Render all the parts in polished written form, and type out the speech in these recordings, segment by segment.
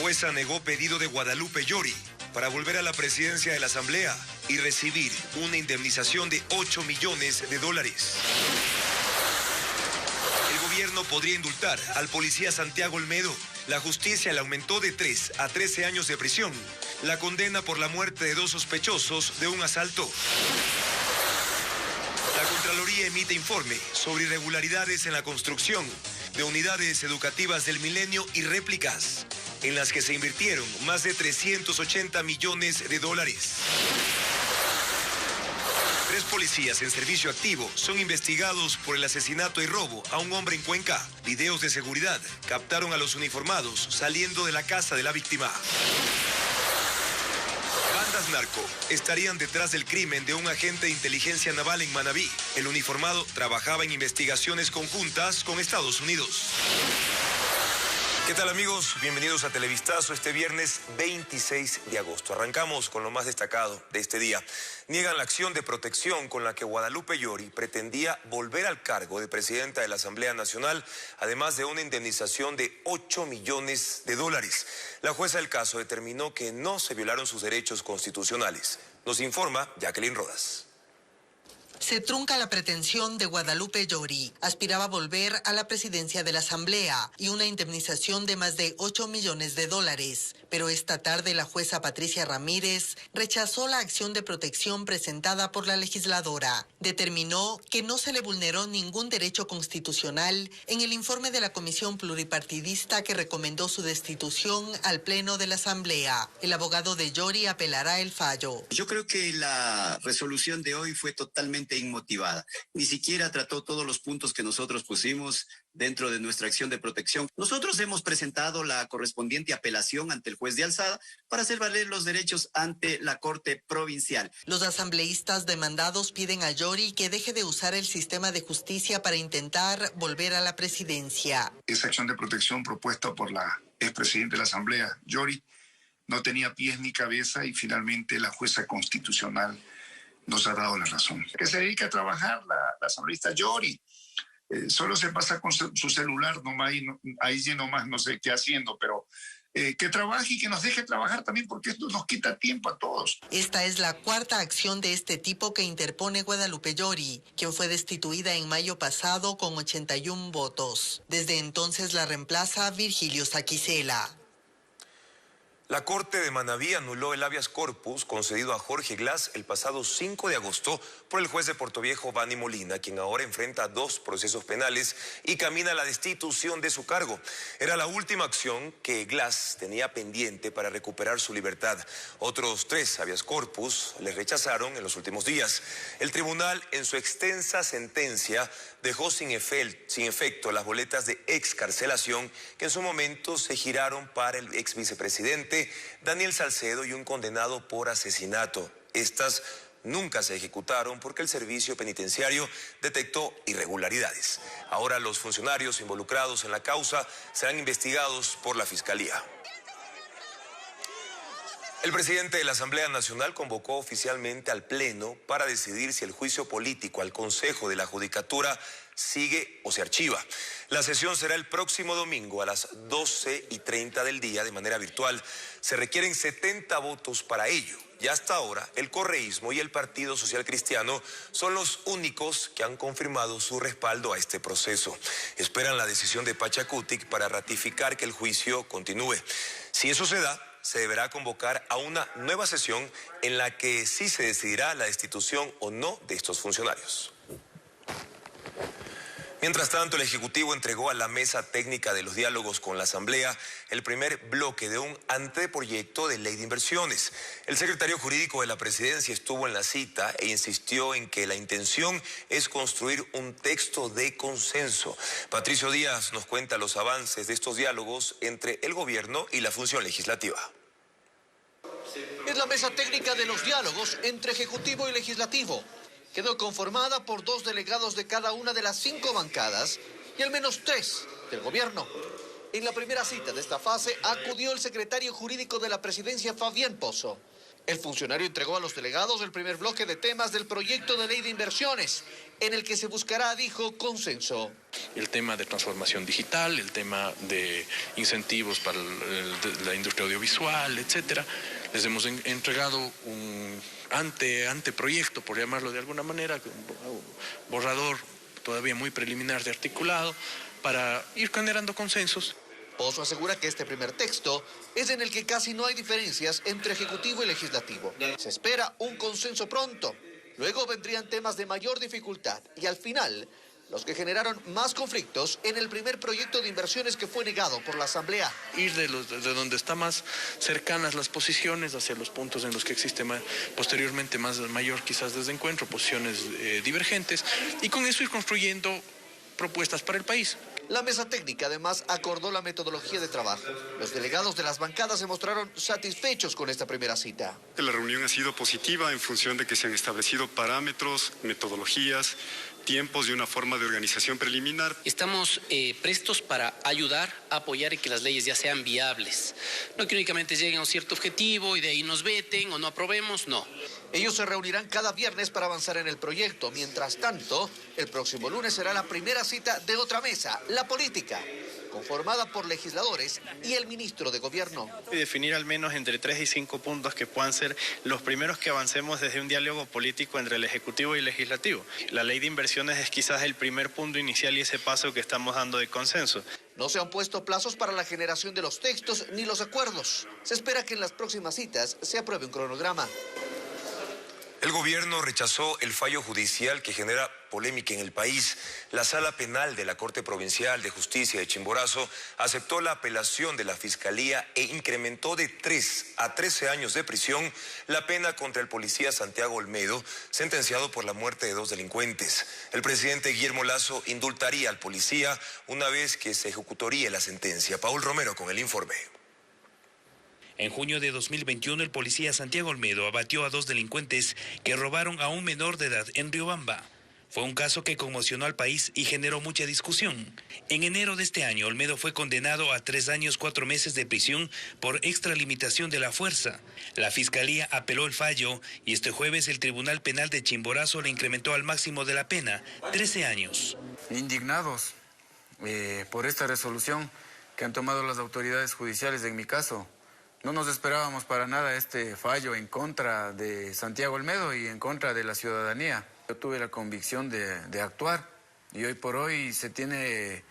Jueza negó pedido de Guadalupe Llori para volver a la presidencia de la Asamblea y recibir una indemnización de $8 millones. El gobierno podría indultar al policía Santiago Olmedo. La justicia le aumentó de 3 a 13 años de prisión la condena por la muerte de 2 sospechosos de un asalto. La Contraloría emite informe sobre irregularidades en la construcción de unidades educativas del Milenio y réplicas, en las que se invirtieron más de $380 millones. 3 policías en servicio activo son investigados por el asesinato y robo a un hombre en Cuenca. Videos de seguridad captaron a los uniformados saliendo de la casa de la víctima. Bandas narco estarían detrás del crimen de un agente de inteligencia naval en Manabí. El uniformado trabajaba en investigaciones conjuntas con Estados Unidos. ¿Qué tal, amigos? Bienvenidos a Televistazo este viernes 26 de agosto. Arrancamos con lo más destacado de este día. Niegan la acción de protección con la que Guadalupe Llori pretendía volver al cargo de presidenta de la Asamblea Nacional, además de una indemnización de $8 millones. La jueza del caso determinó que no se violaron sus derechos constitucionales. Nos informa Jacqueline Rodas. Se trunca la pretensión de Guadalupe Llori. Aspiraba a volver a la presidencia de la Asamblea y una indemnización de más de $8 millones. Pero esta tarde la jueza Patricia Ramírez rechazó la acción de protección presentada por la legisladora. Determinó que no se le vulneró ningún derecho constitucional en el informe de la Comisión Pluripartidista que recomendó su destitución al Pleno de la Asamblea. El abogado de Llori apelará el fallo. Yo creo que la resolución de hoy fue totalmente inmotivada. Ni siquiera trató todos los puntos que nosotros pusimos dentro de nuestra acción de protección. Nosotros hemos presentado la correspondiente apelación ante el juez de alzada para hacer valer los derechos ante la Corte Provincial. Los asambleístas demandados piden a Llori que deje de usar el sistema de justicia para intentar volver a la presidencia. Esa acción de protección propuesta por la expresidenta de la Asamblea, Llori, no tenía pies ni cabeza y finalmente la jueza constitucional nos ha dado la razón. Que se dedica a trabajar la asambleísta Llori. Solo se pasa con su celular, ahí nomás no sé qué haciendo, pero que trabaje y que nos deje trabajar también, porque esto nos quita tiempo a todos. Esta es la cuarta acción de este tipo que interpone Guadalupe Llori, quien fue destituida en mayo pasado con 81 votos. Desde entonces la reemplaza Virgilio Saquicela. La Corte de Manabí anuló el habeas corpus concedido a Jorge Glass el pasado 5 de agosto por el juez de Portoviejo, Bani Molina, quien ahora enfrenta 2 procesos penales y camina a la destitución de su cargo. Era la última acción que Glass tenía pendiente para recuperar su libertad. Otros 3 habeas corpus le rechazaron en los últimos días. El tribunal, en su extensa sentencia, dejó sin efecto las boletas de excarcelación que en su momento se giraron para el ex vicepresidente Daniel Salcedo y un condenado por asesinato. Estas nunca se ejecutaron porque el servicio penitenciario detectó irregularidades. Ahora los funcionarios involucrados en la causa serán investigados por la Fiscalía. El presidente de la Asamblea Nacional convocó oficialmente al Pleno para decidir si el juicio político al Consejo de la Judicatura sigue o se archiva. La sesión será el próximo domingo a las 12:30 del día de manera virtual. Se requieren 70 votos para ello. Y hasta ahora, el correísmo y el Partido Social Cristiano son los únicos que han confirmado su respaldo a este proceso. Esperan la decisión de Pachacutic para ratificar que el juicio continúe. Si eso se da, se deberá convocar a una nueva sesión en la que sí se decidirá la destitución o no de estos funcionarios. Mientras tanto, el Ejecutivo entregó a la Mesa Técnica de los Diálogos con la Asamblea el primer bloque de un anteproyecto de ley de inversiones. El secretario jurídico de la Presidencia estuvo en la cita e insistió en que la intención es construir un texto de consenso. Patricio Díaz nos cuenta los avances de estos diálogos entre el gobierno y la función legislativa. Es la Mesa Técnica de los Diálogos entre Ejecutivo y Legislativo. Quedó conformada por 2 delegados de cada una de las 5 bancadas y al menos 3 del gobierno. En la primera cita de esta fase acudió el secretario jurídico de la Presidencia, Fabián Pozo, El funcionario entregó a los delegados el primer bloque de temas del proyecto de ley de inversiones, en el que se buscará, dijo, consenso. El tema de transformación digital, el tema de incentivos para la industria audiovisual, etcétera. Les hemos entregado un anteproyecto, por llamarlo de alguna manera, un borrador todavía muy preliminar de articulado, para ir generando consensos. Pozo asegura que este primer texto es en el que casi no hay diferencias entre Ejecutivo y Legislativo. Se espera un consenso pronto. Luego vendrían temas de mayor dificultad y al final, los que generaron más conflictos en el primer proyecto de inversiones que fue negado por la Asamblea. Ir de donde están más cercanas las posiciones hacia los puntos en los que existe posteriormente mayor quizás desencuentro, posiciones divergentes, y con eso ir construyendo propuestas para el país. La mesa técnica además acordó la metodología de trabajo. Los delegados de las bancadas se mostraron satisfechos con esta primera cita. La reunión ha sido positiva en función de que se han establecido parámetros, metodologías, tiempos y una forma de organización preliminar. Estamos prestos para ayudar, apoyar y que las leyes ya sean viables. No que únicamente lleguen a un cierto objetivo y de ahí nos veten o no aprobemos, no. Ellos se reunirán cada viernes para avanzar en el proyecto. Mientras tanto, el próximo lunes será la primera cita de otra mesa, la política, conformada por legisladores y el ministro de Gobierno. Y definir al menos entre 3 y 5 puntos que puedan ser los primeros que avancemos desde un diálogo político entre el Ejecutivo y el Legislativo. La ley de inversiones es quizás el primer punto inicial y ese paso que estamos dando de consenso. No se han puesto plazos para la generación de los textos ni los acuerdos. Se espera que en las próximas citas se apruebe un cronograma. El gobierno rechazó el fallo judicial que genera polémica en el país. La Sala Penal de la Corte Provincial de Justicia de Chimborazo aceptó la apelación de la Fiscalía e incrementó de 3 a 13 años de prisión la pena contra el policía Santiago Olmedo, sentenciado por la muerte de 2 delincuentes. El presidente Guillermo Lasso indultaría al policía una vez que se ejecutaría la sentencia. Paul Romero con el informe. En junio de 2021, el policía Santiago Olmedo abatió a 2 delincuentes que robaron a un menor de edad en Riobamba. Fue un caso que conmocionó al país y generó mucha discusión. En enero de este año, Olmedo fue condenado a 3 años 4 meses de prisión por extralimitación de la fuerza. La Fiscalía apeló el fallo y este jueves el Tribunal Penal de Chimborazo le incrementó al máximo de la pena, 13 años. Indignados por esta resolución que han tomado las autoridades judiciales en mi caso. No nos esperábamos para nada este fallo en contra de Santiago Olmedo y en contra de la ciudadanía. Yo tuve la convicción de actuar y hoy por hoy se tiene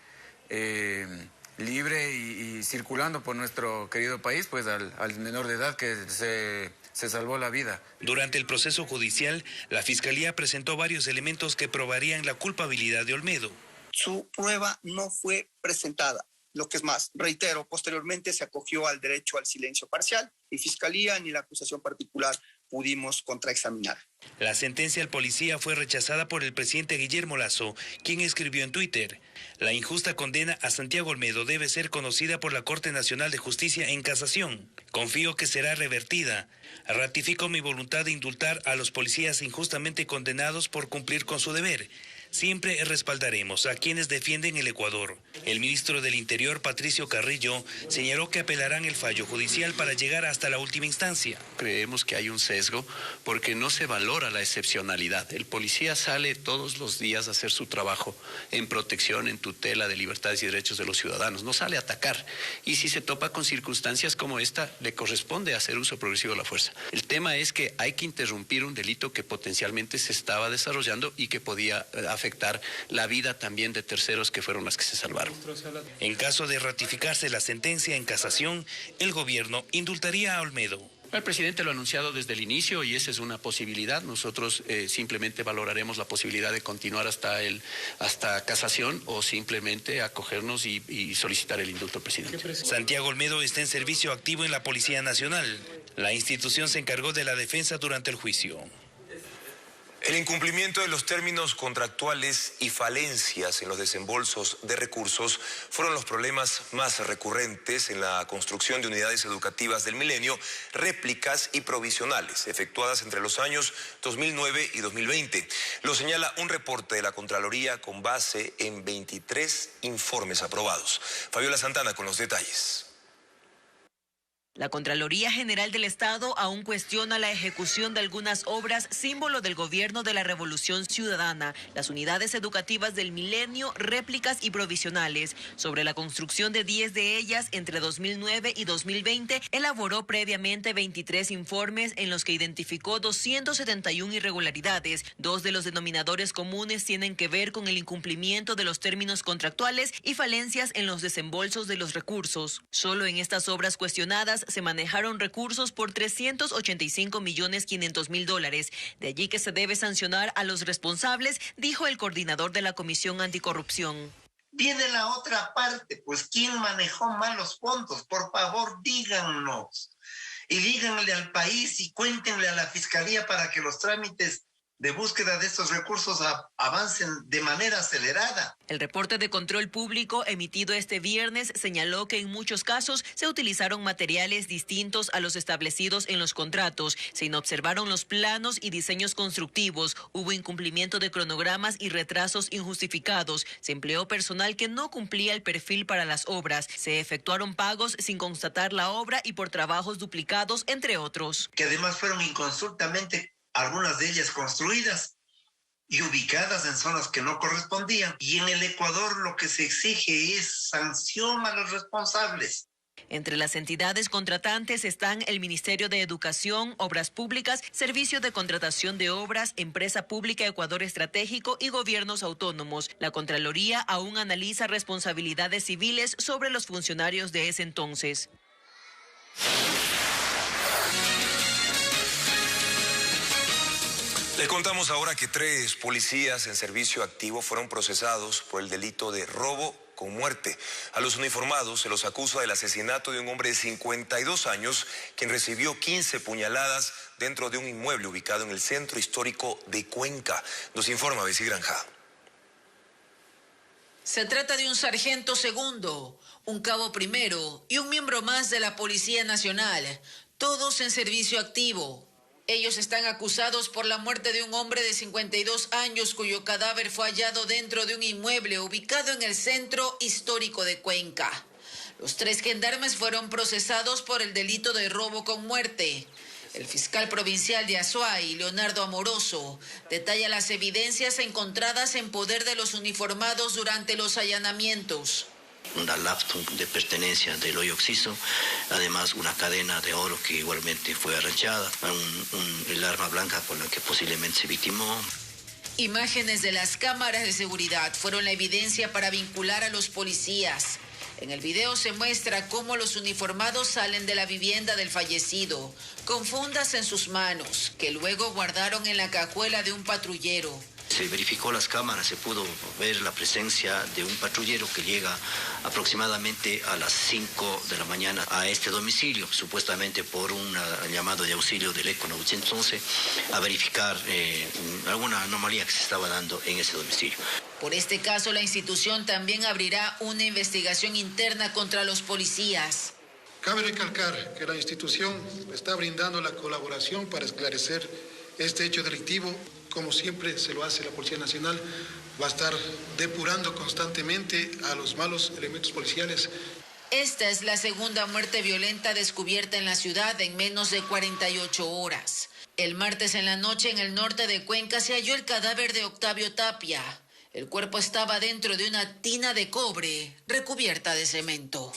libre y circulando por nuestro querido país, pues al menor de edad que se salvó la vida. Durante el proceso judicial, la Fiscalía presentó varios elementos que probarían la culpabilidad de Olmedo. Su prueba no fue presentada. Lo que es más, reitero, posteriormente se acogió al derecho al silencio parcial. Ni Fiscalía ni la acusación particular pudimos contraexaminar. La sentencia al policía fue rechazada por el presidente Guillermo Lasso, quien escribió en Twitter: la injusta condena a Santiago Olmedo debe ser conocida por la Corte Nacional de Justicia en casación. Confío que será revertida. Ratifico mi voluntad de indultar a los policías injustamente condenados por cumplir con su deber. Siempre respaldaremos a quienes defienden el Ecuador. El ministro del Interior, Patricio Carrillo, señaló que apelarán el fallo judicial para llegar hasta la última instancia. Creemos que hay un sesgo porque no se valora la excepcionalidad. El policía sale todos los días a hacer su trabajo en protección, en tutela de libertades y derechos de los ciudadanos. No sale a atacar. Y si se topa con circunstancias como esta, le corresponde hacer uso progresivo de la fuerza. El tema es que hay que interrumpir un delito que potencialmente se estaba desarrollando y que podía afectar la vida también de terceros que fueron las que se salvaron. En caso de ratificarse la sentencia en casación, el gobierno indultaría a Olmedo. El presidente lo ha anunciado desde el inicio y esa es una posibilidad. Nosotros simplemente valoraremos la posibilidad de continuar hasta casación o simplemente acogernos y solicitar el indulto al presidente. Santiago Olmedo está en servicio activo en la Policía Nacional. La institución se encargó de la defensa durante el juicio. El incumplimiento de los términos contractuales y falencias en los desembolsos de recursos fueron los problemas más recurrentes en la construcción de unidades educativas del milenio, réplicas y provisionales, efectuadas entre los años 2009 y 2020. Lo señala un reporte de la Contraloría con base en 23 informes aprobados. Fabiola Santana con los detalles. La Contraloría General del Estado aún cuestiona la ejecución de algunas obras símbolo del gobierno de la Revolución Ciudadana, las unidades educativas del Milenio, réplicas y provisionales. Sobre la construcción de 10 de ellas entre 2009 y 2020, elaboró previamente 23 informes en los que identificó 271 irregularidades. 2 de los denominadores comunes tienen que ver con el incumplimiento de los términos contractuales y falencias en los desembolsos de los recursos. Solo en estas obras cuestionadas se manejaron recursos por $385.500.000. De allí que se debe sancionar a los responsables, dijo el coordinador de la Comisión Anticorrupción. Viene la otra parte, pues ¿quién manejó mal los fondos? Por favor, díganos. Y díganle al país y cuéntenle a la Fiscalía para que los trámites de búsqueda de estos recursos avancen de manera acelerada. El reporte de control público emitido este viernes señaló que en muchos casos se utilizaron materiales distintos a los establecidos en los contratos, se inobservaron los planos y diseños constructivos, hubo incumplimiento de cronogramas y retrasos injustificados, se empleó personal que no cumplía el perfil para las obras, se efectuaron pagos sin constatar la obra y por trabajos duplicados, entre otros. Que además fueron inconsultamente algunas de ellas construidas y ubicadas en zonas que no correspondían. Y en el Ecuador lo que se exige es sanción a los responsables. Entre las entidades contratantes están el Ministerio de Educación, Obras Públicas, Servicio de Contratación de Obras, Empresa Pública Ecuador Estratégico y gobiernos autónomos. La Contraloría aún analiza responsabilidades civiles sobre los funcionarios de ese entonces. Le contamos ahora que 3 policías en servicio activo fueron procesados por el delito de robo con muerte. A los uniformados se los acusa del asesinato de un hombre de 52 años, quien recibió 15 puñaladas dentro de un inmueble ubicado en el centro histórico de Cuenca. Nos informa Bessie Granja. Se trata de un sargento segundo, un cabo primero y un miembro más de la Policía Nacional, todos en servicio activo. Ellos están acusados por la muerte de un hombre de 52 años cuyo cadáver fue hallado dentro de un inmueble ubicado en el centro histórico de Cuenca. Los 3 gendarmes fueron procesados por el delito de robo con muerte. El fiscal provincial de Azuay, Leonardo Amoroso, detalla las evidencias encontradas en poder de los uniformados durante los allanamientos. Una laptop de pertenencia del hoyo Oxiso, además una cadena de oro que igualmente fue arranchada, el arma blanca con la que posiblemente se victimó. Imágenes de las cámaras de seguridad fueron la evidencia para vincular a los policías. En el video se muestra cómo los uniformados salen de la vivienda del fallecido, con fundas en sus manos, que luego guardaron en la cajuela de un patrullero. Se verificó las cámaras, se pudo ver la presencia de un patrullero que llega aproximadamente a las 5 de la mañana a este domicilio, supuestamente por un llamado de auxilio del ECO 911, a verificar alguna anomalía que se estaba dando en ese domicilio. Por este caso, la institución también abrirá una investigación interna contra los policías. Cabe recalcar que la institución está brindando la colaboración para esclarecer este hecho delictivo. Como siempre se lo hace la Policía Nacional, va a estar depurando constantemente a los malos elementos policiales. Esta es la segunda muerte violenta descubierta en la ciudad en menos de 48 horas. El martes en la noche en el norte de Cuenca se halló el cadáver de Octavio Tapia. El cuerpo estaba dentro de una tina de cobre recubierta de cemento.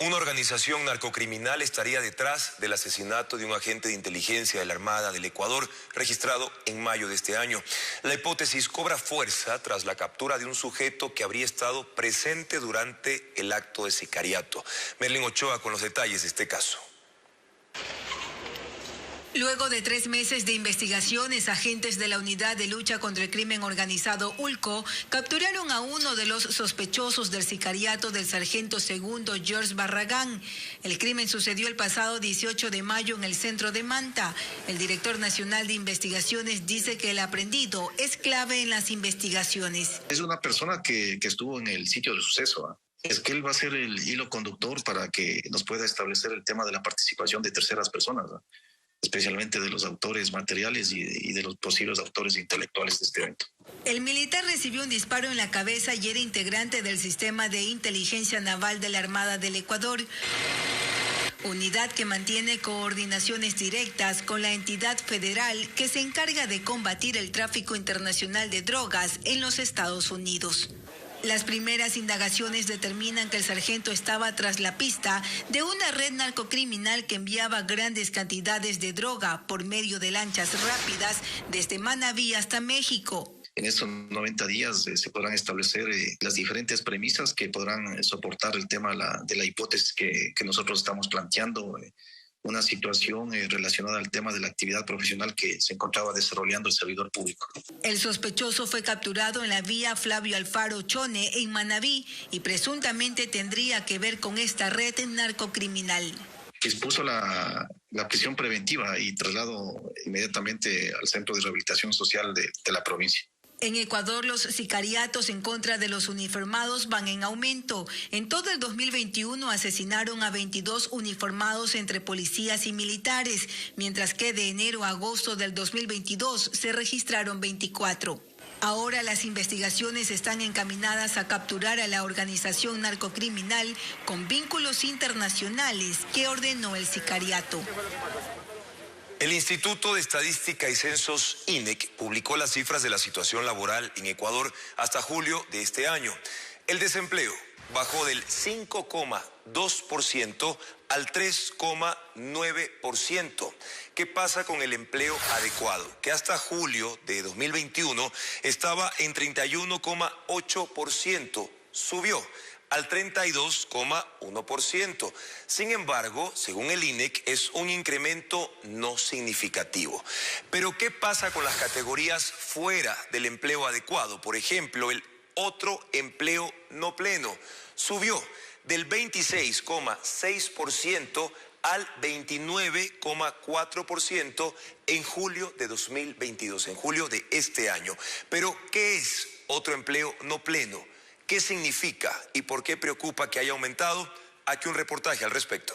Una organización narcocriminal estaría detrás del asesinato de un agente de inteligencia de la Armada del Ecuador registrado en mayo de este año. La hipótesis cobra fuerza tras la captura de un sujeto que habría estado presente durante el acto de sicariato. Merlin Ochoa con los detalles de este caso. Luego de 3 meses de investigaciones, agentes de la Unidad de Lucha contra el Crimen Organizado ULCO capturaron a uno de los sospechosos del sicariato del sargento segundo George Barragán. El crimen sucedió el pasado 18 de mayo en el centro de Manta. El director nacional de investigaciones dice que el aprendido es clave en las investigaciones. Es una persona que estuvo en el sitio del suceso. Es que él va a ser el hilo conductor para que nos pueda establecer el tema de la participación de terceras personas, ¿no? Especialmente de los autores materiales y de los posibles autores intelectuales de este evento. El militar recibió un disparo en la cabeza y era integrante del sistema de inteligencia naval de la Armada del Ecuador. unidad que mantiene coordinaciones directas con la entidad federal que se encarga de combatir el tráfico internacional de drogas en los Estados Unidos. Las primeras indagaciones determinan que el sargento estaba tras la pista de una red narcocriminal que enviaba grandes cantidades de droga por medio de lanchas rápidas desde Manabí hasta México. En estos 90 días se podrán establecer las diferentes premisas que podrán soportar el tema de la hipótesis que nosotros estamos planteando, una situación relacionada al tema de la actividad profesional que se encontraba desarrollando el servidor público. El sospechoso fue capturado en la vía Flavio Alfaro Chone en Manabí y presuntamente tendría que ver con esta red narcocriminal. Dispuso la prisión preventiva y traslado inmediatamente al Centro de Rehabilitación Social de la provincia. En Ecuador, los sicariatos en contra de los uniformados van en aumento. En todo el 2021 asesinaron a 22 uniformados entre policías y militares, mientras que de enero a agosto del 2022 se registraron 24. Ahora las investigaciones están encaminadas a capturar a la organización narcocriminal con vínculos internacionales que ordenó el sicariato. El Instituto de Estadística y Censos, INEC, publicó las cifras de la situación laboral en Ecuador hasta julio de este año. El desempleo bajó del 5,2% al 3,9%. ¿Qué pasa con el empleo adecuado? Que hasta julio de 2021 estaba en 31,8%, subió al 32,1%. Sin embargo, según el INEC, es un incremento no significativo. Pero, ¿qué pasa con las categorías fuera del empleo adecuado? Por ejemplo, el otro empleo no pleno subió del 26,6% al 29,4% en julio de 2022, en julio de este año. Pero, ¿qué es otro empleo no pleno? ¿Qué significa y por qué preocupa que haya aumentado? Aquí un reportaje al respecto.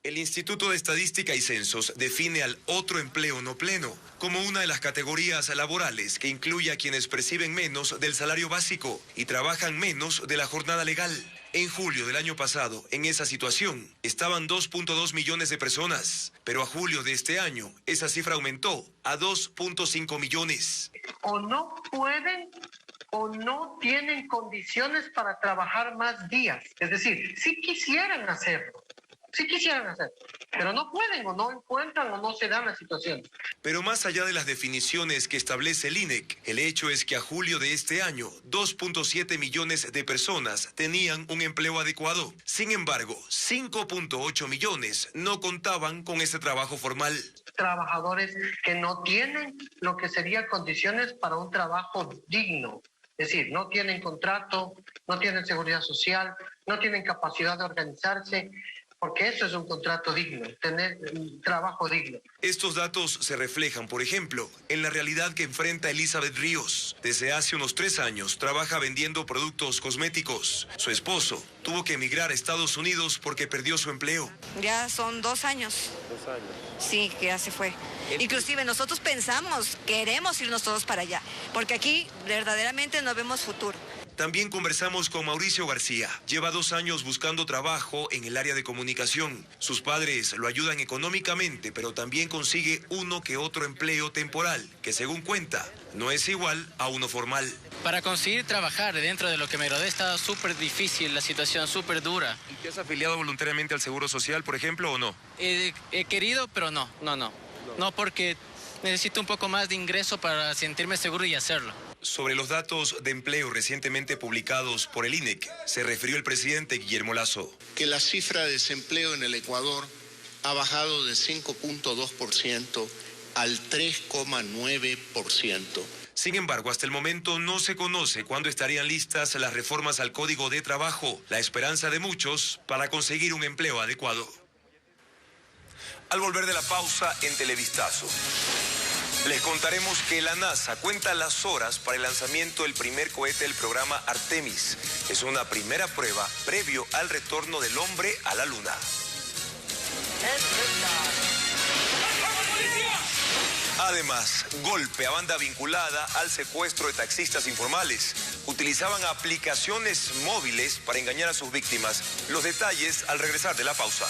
El Instituto de Estadística y Censos define al otro empleo no pleno como una de las categorías laborales que incluye a quienes perciben menos del salario básico y trabajan menos de la jornada legal. En julio del año pasado, en esa situación, estaban 2.2 millones de personas, pero a julio de este año, esa cifra aumentó a 2.5 millones. O no pueden o no tienen condiciones para trabajar más días. Es decir, sí quisieran hacerlo, pero no pueden o no encuentran o no se dan las situaciones. Pero más allá de las definiciones que establece el INEC, el hecho es que a julio de este año, 2.7 millones de personas tenían un empleo adecuado. Sin embargo, 5.8 millones no contaban con este trabajo formal. Trabajadores que no tienen lo que serían condiciones para un trabajo digno. Es decir, no tienen contrato, no tienen seguridad social, no tienen capacidad de organizarse, porque eso es un contrato digno, tener un trabajo digno. Estos datos se reflejan, por ejemplo, en la realidad que enfrenta Elizabeth Ríos. Desde hace unos 3 años trabaja vendiendo productos cosméticos. Su esposo tuvo que emigrar a Estados Unidos porque perdió su empleo. Ya son 2 años. 2 años. Sí, que ya se fue. Inclusive nosotros pensamos, queremos irnos todos para allá, porque aquí verdaderamente no vemos futuro. También conversamos con Mauricio García. Lleva 2 años buscando trabajo en el área de comunicación. Sus padres lo ayudan económicamente, pero también consigue uno que otro empleo temporal, que según cuenta, no es igual a uno formal. Para conseguir trabajar dentro de lo que me gradué estaba súper difícil, la situación súper dura. ¿Y te has afiliado voluntariamente al Seguro Social, por ejemplo, o no? He querido, pero no, porque necesito un poco más de ingreso para sentirme seguro y hacerlo. Sobre los datos de empleo recientemente publicados por el INEC, se refirió el presidente Guillermo Lasso. Que la cifra de desempleo en el Ecuador ha bajado de 5.2% al 3,9%. Sin embargo, hasta el momento no se conoce cuándo estarían listas las reformas al Código de Trabajo, la esperanza de muchos para conseguir un empleo adecuado. Al volver de la pausa en Televistazo, les contaremos que la NASA cuenta las horas para el lanzamiento del primer cohete del programa Artemis. Es una primera prueba previo al retorno del hombre a la Luna. Además, golpe a banda vinculada al secuestro de taxistas informales. utilizaban aplicaciones móviles para engañar a sus víctimas. Los detalles al regresar de la pausa.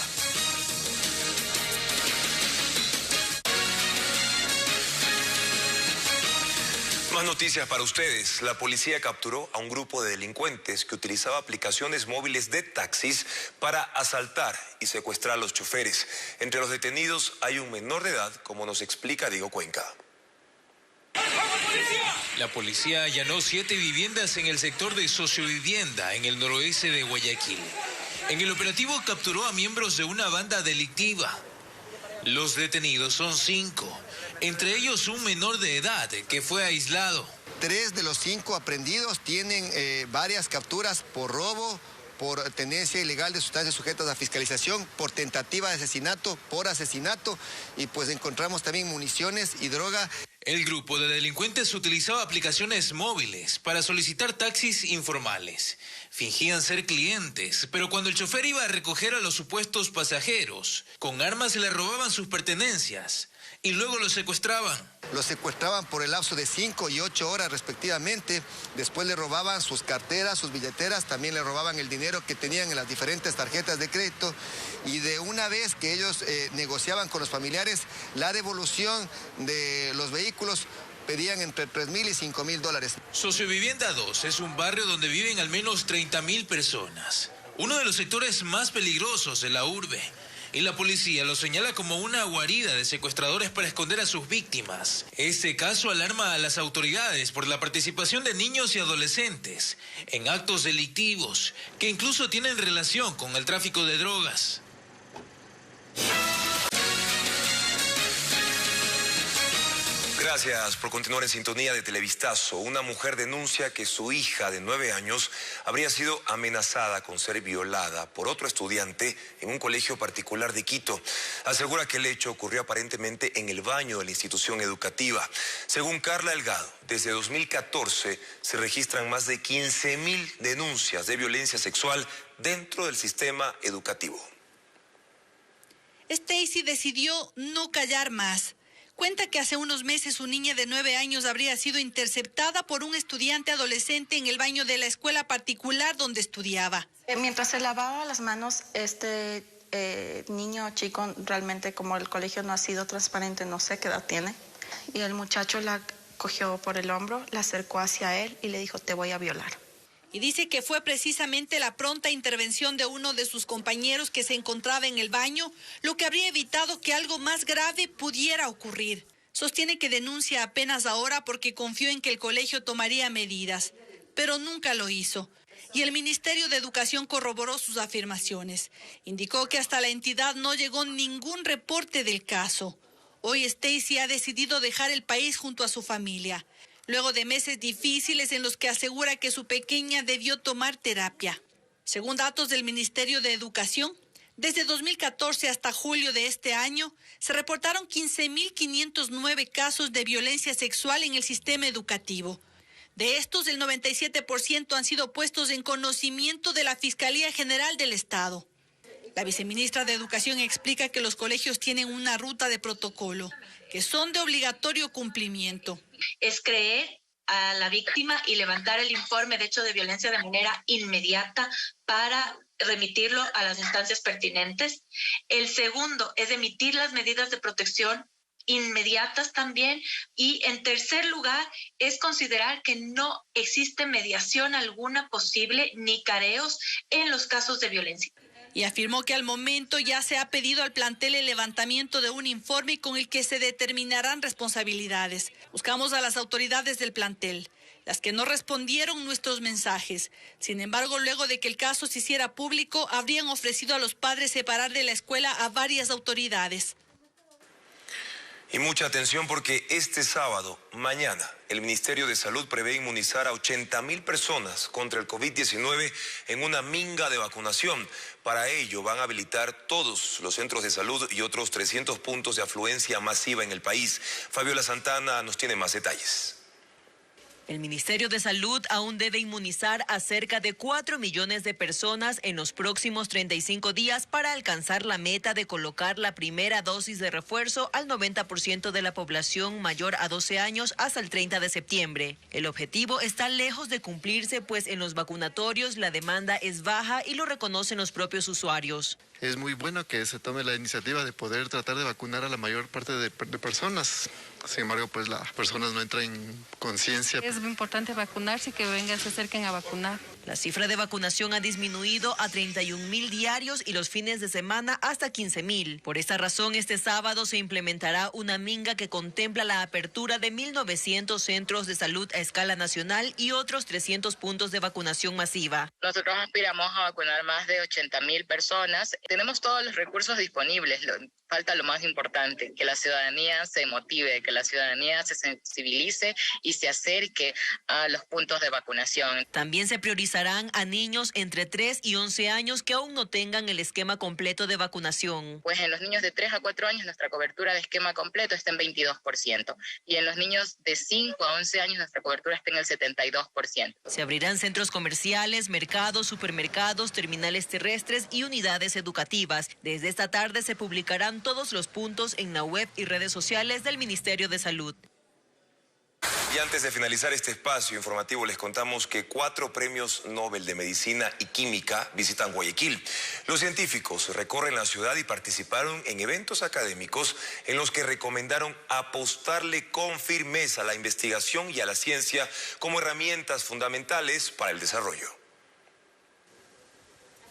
Más noticias para ustedes. La policía capturó a un grupo de delincuentes que utilizaba aplicaciones móviles de taxis para asaltar y secuestrar a los choferes. Entre los detenidos hay un menor de edad, como nos explica Diego Cuenca. La policía allanó 7 viviendas en el sector de sociovivienda, en el noroeste de Guayaquil. En el operativo capturó a miembros de una banda delictiva. Los detenidos son 5, entre ellos un menor de edad que fue aislado. 3 de los 5 aprendidos tienen varias capturas por robo, por tenencia ilegal de sustancias sujetas a fiscalización, por tentativa de asesinato, por asesinato, y pues encontramos también municiones y droga. El grupo de delincuentes utilizaba aplicaciones móviles para solicitar taxis informales. Fingían ser clientes, pero cuando el chofer iba a recoger a los supuestos pasajeros, con armas le robaban sus pertenencias y luego los secuestraban. Los secuestraban por el lapso de 5 y 8 horas respectivamente. Después le robaban sus carteras, sus billeteras, también le robaban el dinero que tenían en las diferentes tarjetas de crédito. Y de una vez que ellos negociaban con los familiares la devolución de los vehículos, pedían entre $3,000 y $5,000. Sociovivienda 2 es un barrio donde viven al menos 30,000 personas. Uno de los sectores más peligrosos de la urbe. Y la policía lo señala como una guarida de secuestradores para esconder a sus víctimas. Este caso alarma a las autoridades por la participación de niños y adolescentes en actos delictivos que incluso tienen relación con el tráfico de drogas. Gracias por continuar en sintonía de Televistazo. Una mujer denuncia que su hija de 9 años habría sido amenazada con ser violada por otro estudiante en un colegio particular de Quito. Asegura que el hecho ocurrió aparentemente en el baño de la institución educativa. Según Carla Delgado, desde 2014 se registran más de 15,000 denuncias de violencia sexual dentro del sistema educativo. Stacy decidió no callar más. Cuenta que hace unos meses su niña de 9 años habría sido interceptada por un estudiante adolescente en el baño de la escuela particular donde estudiaba. Mientras se lavaba las manos, este niño chico, realmente como el colegio no ha sido transparente, no sé qué edad tiene, y el muchacho la cogió por el hombro, la acercó hacia él y le dijo, te voy a violar. Y dice que fue precisamente la pronta intervención de uno de sus compañeros que se encontraba en el baño lo que habría evitado que algo más grave pudiera ocurrir. Sostiene que denuncia apenas ahora porque confió en que el colegio tomaría medidas, pero nunca lo hizo. Y el Ministerio de Educación corroboró sus afirmaciones. Indicó que hasta la entidad no llegó ningún reporte del caso. Hoy Stacy ha decidido dejar el país junto a su familia, luego de meses difíciles en los que asegura que su pequeña debió tomar terapia. Según datos del Ministerio de Educación, desde 2014 hasta julio de este año, se reportaron 15,509 casos de violencia sexual en el sistema educativo. De estos, el 97% han sido puestos en conocimiento de la Fiscalía General del Estado. La viceministra de Educación explica que los colegios tienen una ruta de protocolo, que son de obligatorio cumplimiento. Es creer a la víctima y levantar el informe de hecho de violencia de manera inmediata para remitirlo a las instancias pertinentes. El segundo es emitir las medidas de protección inmediatas también. Y en tercer lugar es considerar que no existe mediación alguna posible ni careos en los casos de violencia. Y afirmó que al momento ya se ha pedido al plantel el levantamiento de un informe con el que se determinarán responsabilidades. Buscamos a las autoridades del plantel, las que no respondieron nuestros mensajes. Sin embargo, luego de que el caso se hiciera público, habrían ofrecido a los padres separar de la escuela a varias autoridades. Y mucha atención porque este sábado, mañana, el Ministerio de Salud prevé inmunizar a 80,000 personas contra el COVID-19 en una minga de vacunación. Para ello van a habilitar todos los centros de salud y otros 300 puntos de afluencia masiva en el país. Fabiola Santana nos tiene más detalles. El Ministerio de Salud aún debe inmunizar a cerca de 4 millones de personas en los próximos 35 días para alcanzar la meta de colocar la primera dosis de refuerzo al 90% de la población mayor a 12 años hasta el 30 de septiembre. El objetivo está lejos de cumplirse, pues en los vacunatorios la demanda es baja y lo reconocen los propios usuarios. Es muy bueno que se tome la iniciativa de poder tratar de vacunar a la mayor parte de personas. Sin embargo, pues las personas no entran en conciencia. Es muy importante vacunarse y que vengan, se acerquen a vacunar. La cifra de vacunación ha disminuido a 31.000 diarios y los fines de semana hasta 15.000. Por esta razón, este sábado se implementará una minga que contempla la apertura de 1.900 centros de salud a escala nacional y otros 300 puntos de vacunación masiva. Nosotros aspiramos a vacunar más de 80.000 personas. Tenemos todos los recursos disponibles. Falta lo más importante, que la ciudadanía se motive, que la ciudadanía se sensibilice y se acerque a los puntos de vacunación. También se priorizarán a niños entre 3 y 11 años que aún no tengan el esquema completo de vacunación. Pues en los niños de 3 a 4 años nuestra cobertura de esquema completo está en 22% y en los niños de 5 a 11 años nuestra cobertura está en el 72%. Se abrirán centros comerciales, mercados, supermercados, terminales terrestres y unidades educativas. Desde esta tarde se publicarán todos los puntos en la web y redes sociales del Ministerio de Salud. Y antes de finalizar este espacio informativo, les contamos que 4 premios Nobel de Medicina y Química visitan Guayaquil. Los científicos recorren la ciudad y participaron en eventos académicos en los que recomendaron apostarle con firmeza a la investigación y a la ciencia como herramientas fundamentales para el desarrollo.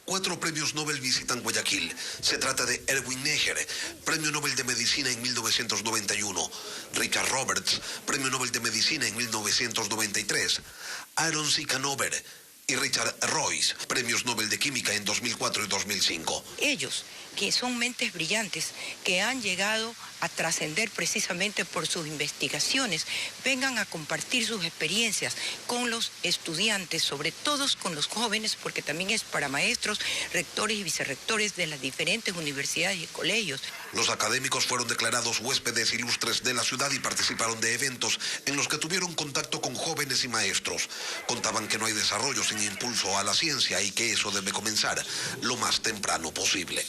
4 premios Nobel visitan Guayaquil. Se trata de Erwin Neher, Premio Nobel de Medicina en 1991. Richard Roberts, Premio Nobel de Medicina en 1993. Aaron C. Canover y Richard Royce, Premios Nobel de Química en 2004 y 2005. Ellos, que son mentes brillantes, que han llegado a trascender precisamente por sus investigaciones, vengan a compartir sus experiencias con los estudiantes, sobre todo con los jóvenes, porque también es para maestros, rectores y vicerrectores de las diferentes universidades y colegios. Los académicos fueron declarados huéspedes ilustres de la ciudad y participaron de eventos en los que tuvieron contacto con jóvenes y maestros. Contaban que no hay desarrollo sin impulso a la ciencia y que eso debe comenzar lo más temprano posible.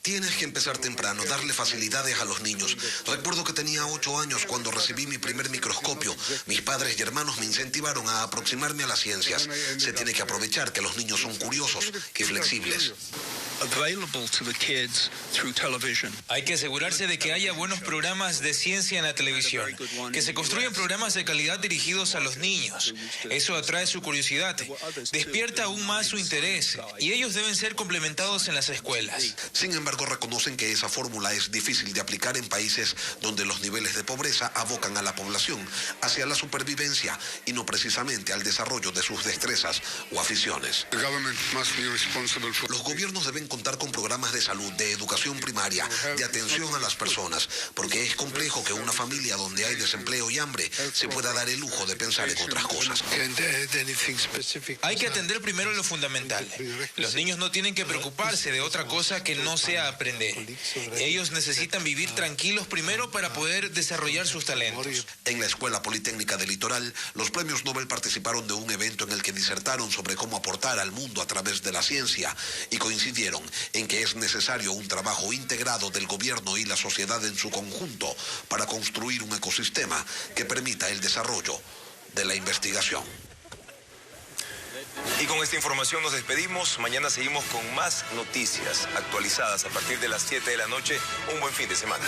Tienes que empezar temprano, darle facilidades a los niños. Recuerdo que tenía 8 años cuando recibí mi primer microscopio. Mis padres y hermanos me incentivaron a aproximarme a las ciencias. Se tiene que aprovechar que los niños son curiosos y flexibles. Hay que asegurarse de que haya buenos programas de ciencia en la televisión, que se construyan programas de calidad dirigidos a los niños. Eso atrae su curiosidad, despierta aún más su interés y ellos deben ser complementados en las escuelas. Sin embargo, reconocen que esa fórmula es difícil de aplicar en países donde los niveles de pobreza abocan a la población hacia la supervivencia y no precisamente al desarrollo de sus destrezas o aficiones. Los gobiernos deben contar con programas de salud, de educación primaria, de atención a las personas, porque es complejo que una familia donde hay desempleo y hambre se pueda dar el lujo de pensar en otras cosas. Hay que atender primero lo fundamental. Los niños no tienen que preocuparse de otra cosa que no sea aprender. Ellos necesitan vivir tranquilos primero para poder desarrollar sus talentos. En la Escuela Politécnica del Litoral, los premios Nobel participaron de un evento en el que disertaron sobre cómo aportar al mundo a través de la ciencia y coincidieron en que es necesario un trabajo integrado del gobierno y la sociedad en su conjunto para construir un ecosistema que permita el desarrollo de la investigación. Y con esta información nos despedimos. Mañana seguimos con más noticias actualizadas a partir de las 7 de la noche. Un buen fin de semana.